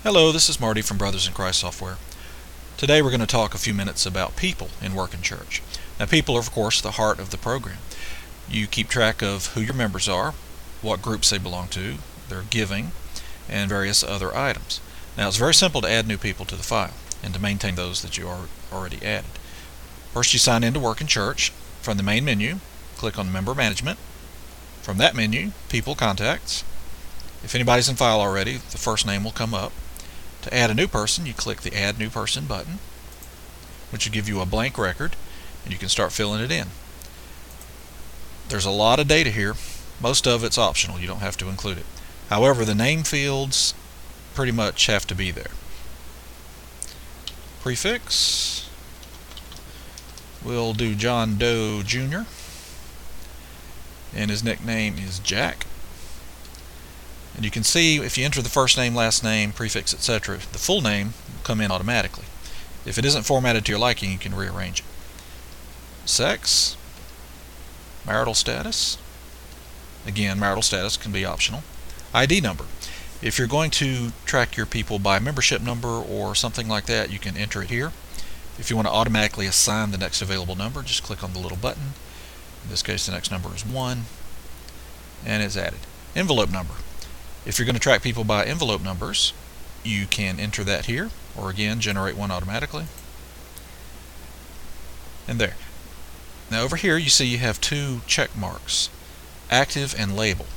Hello, this is Marty from Brothers in Christ Software. Today we're going to talk a few minutes about people in Working Church. Now, people are, of course, the heart of the program. You keep track of who your members are, what groups they belong to, their giving, and various other items. Now, it's very simple to add new people to the file and to maintain those that you are already added. First, you sign into Working Church. From the main menu, click on Member Management. From that menu, People Contacts. If anybody's in file already, the first name will come up. To add a new person, you click the Add New Person button, which will give you a blank record, and you can start filling it in. There's a lot of data here. Most of it's optional. You don't have to include it. However, the name fields pretty much have to be there. Prefix. We'll do John Doe Jr. and his nickname is Jack. And you can see if you enter the first name, last name, prefix, etc., the full name will come in automatically. If it isn't formatted to your liking, you can rearrange it. Sex, marital status. Again, marital status can be optional. ID number. If you're going to track your people by membership number or something like that, you can enter it here. If you want to automatically assign the next available number, just click on the little button. In this case, the next number is 1, and it's added. Envelope number. If you're going to track people by envelope numbers, you can enter that here, or again, generate one automatically. And there. Now over here you see you have two check marks, active and label.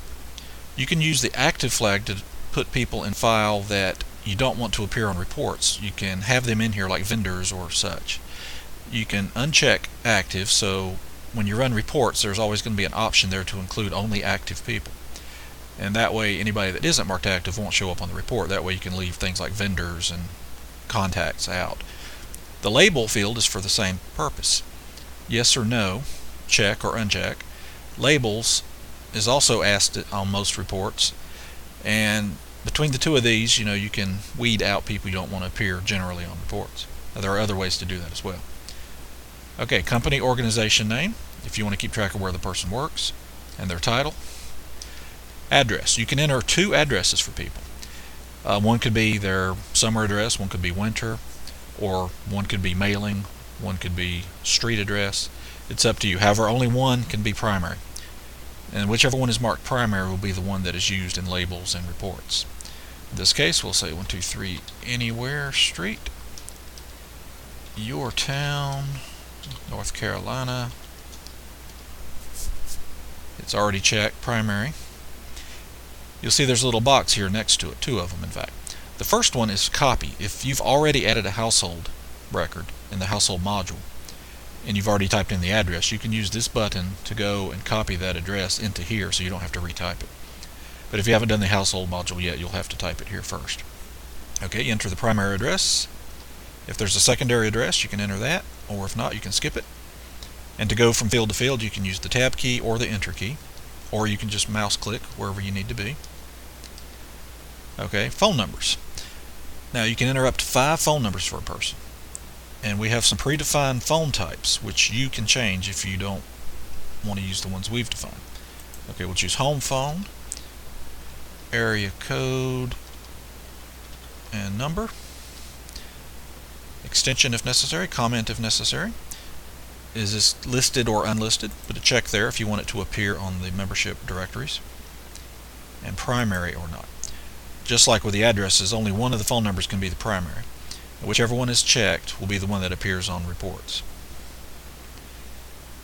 You can use the active flag to put people in file that you don't want to appear on reports. You can have them in here like vendors or such. You can uncheck active, so when you run reports there's always going to be an option there to include only active people. And that way anybody that isn't marked active won't show up on the report. That way you can leave things like vendors and contacts out. The label field is for the same purpose. Yes or no, check or uncheck. Labels is also asked on most reports. And between the two of these, you can weed out people you don't want to appear generally on reports. Now, there are other ways to do that as well. Okay, company organization name, if you want to keep track of where the person works, and their title. Address. You can enter two addresses for people. One could be their summer address, one could be winter, or one could be mailing, one could be street address. It's up to you. However, only one can be primary. And whichever one is marked primary will be the one that is used in labels and reports. In this case, we'll say 123 Anywhere Street, Yorktown, North Carolina. It's already checked, primary. You'll see there's a little box here next to it, two of them in fact. The first one is copy. If you've already added a household record in the household module and you've already typed in the address, you can use this button to go and copy that address into here so you don't have to retype it. But if you haven't done the household module yet, you'll have to type it here first. Okay, you enter the primary address. If there's a secondary address, you can enter that, or if not, you can skip it. And to go from field to field, you can use the tab key or the enter key, or you can just mouse click wherever you need to be. Okay, phone numbers. Now you can enter up to 5 phone numbers for a person. And we have some predefined phone types, which you can change if you don't want to use the ones we've defined. Okay, we'll choose home phone, area code, and number. Extension if necessary, comment if necessary. Is this listed or unlisted? Put a check there if you want it to appear on the membership directories. And primary or not. Just like with the addresses, only one of the phone numbers can be the primary. Whichever one is checked will be the one that appears on reports.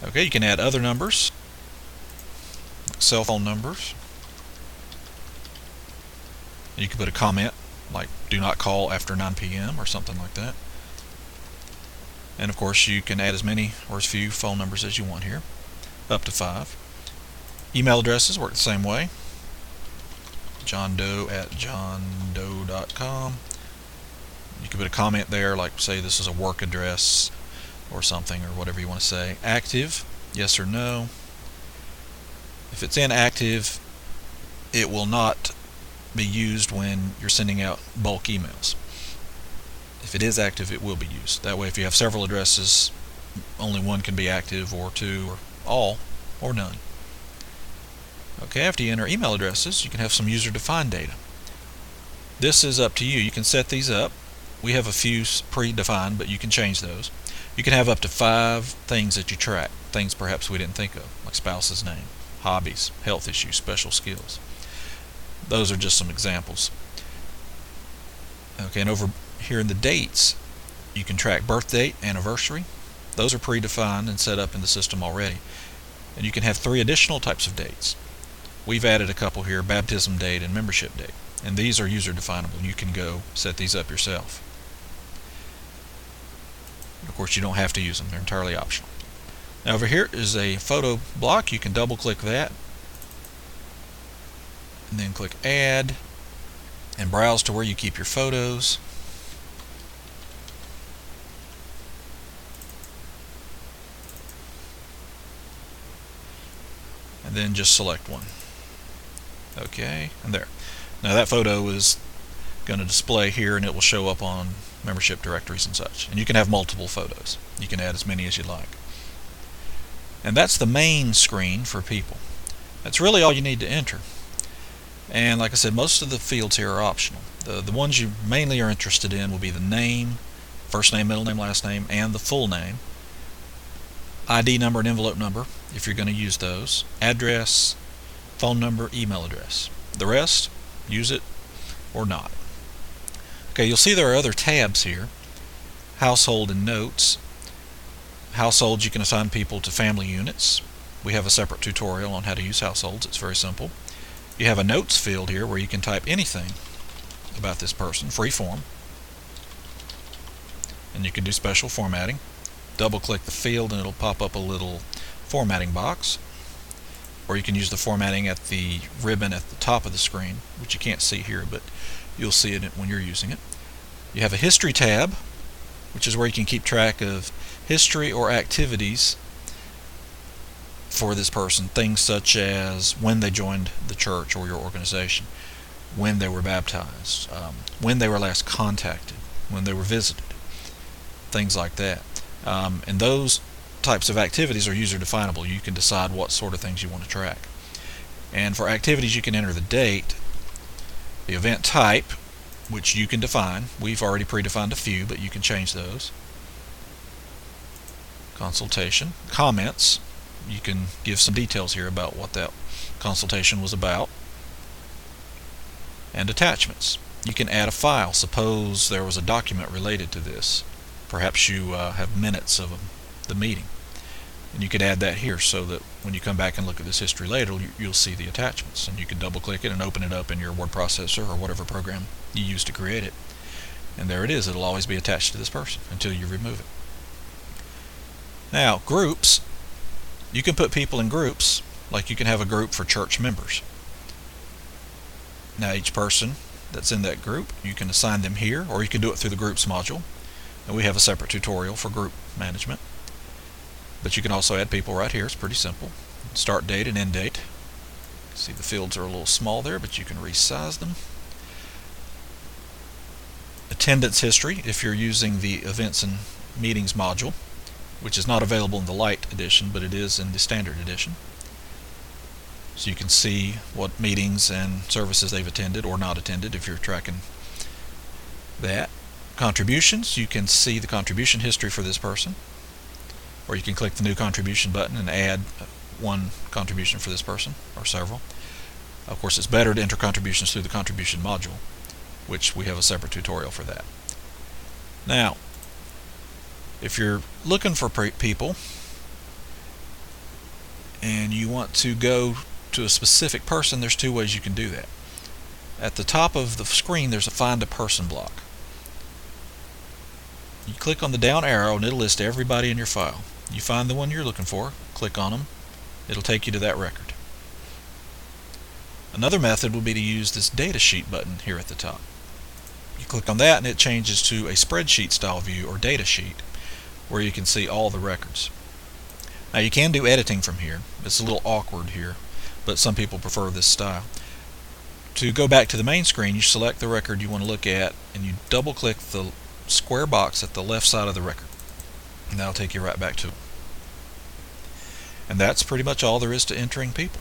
Okay, you can add other numbers, like cell phone numbers. You can put a comment like do not call after 9 p.m. or something like that. And of course you can add as many or as few phone numbers as you want here, up to 5. Email addresses work the same way. johndoe@johndoe.com. You can put a comment there like say this is a work address or something, or whatever you want to say. Active, yes or no. If it's inactive, it will not be used when you're sending out bulk emails. If it is active, it will be used. That way if you have several addresses, only one can be active, or 2, or all, or none. Okay, after you enter email addresses, you can have some user-defined data. This is up to you. You can set these up. We have a few predefined, but you can change those. You can have up to 5 things that you track, things perhaps we didn't think of, like spouse's name, hobbies, health issues, special skills. Those are just some examples. Okay, and over here in the dates, you can track birth date, anniversary. Those are predefined and set up in the system already. And you can have 3 additional types of dates. We've added a couple here, baptism date and membership date. And these are user definable. You can go set these up yourself. Of course, you don't have to use them. They're entirely optional. Now over here is a photo block. You can double click that and then click add and browse to where you keep your photos. And then just select one. Okay, and there. Now that photo is going to display here, and it will show up on membership directories and such. And you can have multiple photos. You can add as many as you like. And that's the main screen for people. That's really all you need to enter. And like I said, most of the fields here are optional. The ones you mainly are interested in will be the name, first name, middle name, last name, and the full name. ID number and envelope number, if you're going to use those. Address, phone number, email address. The rest, use it or not. Okay, you'll see there are other tabs here. Household and notes. Households, you can assign people to family units. We have a separate tutorial on how to use households. It's very simple. You have a notes field here where you can type anything about this person, free form. And you can do special formatting. Double click the field and it'll pop up a little formatting box. Or you can use the formatting at the ribbon at the top of the screen, which you can't see here, but you'll see it when you're using it. You have a history tab, which is where you can keep track of history or activities for this person, things such as when they joined the church or your organization, when they were baptized, when they were last contacted, when they were visited, things like that. And those types of activities are user definable. You can decide what sort of things you want to track. And for activities, you can enter the date, the event type, which you can define. We've already predefined a few, but you can change those. Consultation, comments. You can give some details here about what that consultation was about. And attachments. You can add a file. Suppose there was a document related to this. Perhaps you have minutes of the meeting. And you could add that here so that when you come back and look at this history later, you'll see the attachments. And you can double click it and open it up in your word processor or whatever program you use to create it. And there it is. It'll always be attached to this person until you remove it. Now, groups. You can put people in groups, like you can have a group for church members. Now each person that's in that group, you can assign them here, or you can do it through the groups module. And we have a separate tutorial for group management. But you can also add people right here. It's pretty simple. Start date and end date. See, the fields are a little small there, but you can resize them. Attendance history, if you're using the events and meetings module, which is not available in the Lite edition, but it is in the Standard edition. So you can see what meetings and services they've attended or not attended if you're tracking that. Contributions, you can see the contribution history for this person. Or you can click the new contribution button and add one contribution for this person, or several. Of course, it's better to enter contributions through the contribution module, which we have a separate tutorial for that. Now, if you're looking for people and you want to go to a specific person, there's 2 ways you can do that. At the top of the screen, there's a Find a Person block. You click on the down arrow and it'll list everybody in your file. You find the one you're looking for, click on them, it'll take you to that record. Another method would be to use this data sheet button here at the top. You click on that and it changes to a spreadsheet style view or data sheet where you can see all the records. Now you can do editing from here. It's a little awkward here, but some people prefer this style. To go back to the main screen, you select the record you want to look at and you double click the square box at the left side of the record, and that'll take you right back to it. And that's pretty much all there is to entering people.